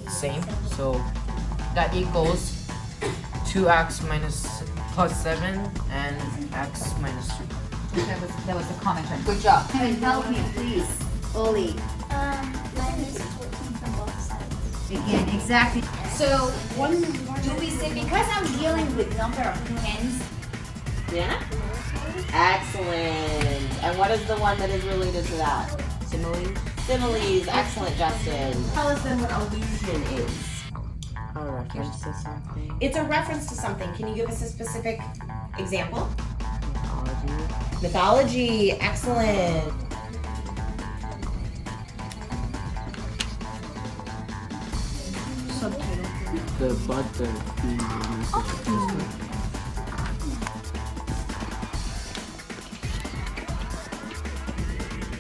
same. So that equals 2x plus 7 and x minus 2. That was the comment term. Good job. Help me, please, Oli. Minus 14 from both sides. Again, exactly. So, do we say, because I'm dealing with number of tens? Yeah? Excellent. And what is the one that is related to that? Similes. Similes. Excellent, Justin. Tell us then what allusion is. A reference to something. It's a reference to something. Can you give us a specific example? Mythology. Mythology. Excellent. Subtitle. The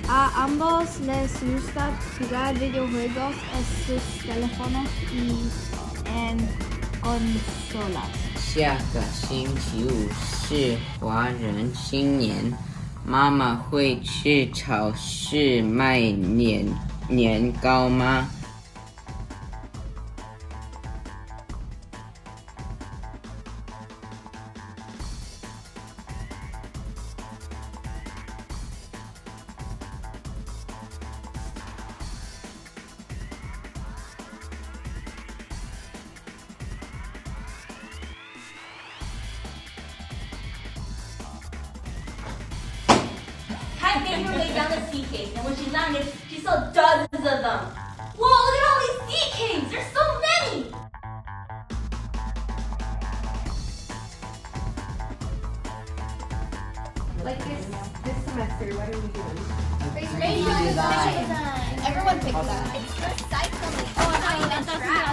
A ambos les gusta jugar videojuegos en sus teléfonos y en consolas. 下个星期五是华人新年，妈妈会去超市买年糕吗？Kai made her way down the sea caves, and when she landed, she saw dozens of them. Whoa, look at all these sea caves! There's so many! Like this semester, what are we doing? Racial design. Everyone picked that. It's recycling. Oh, I meant trash.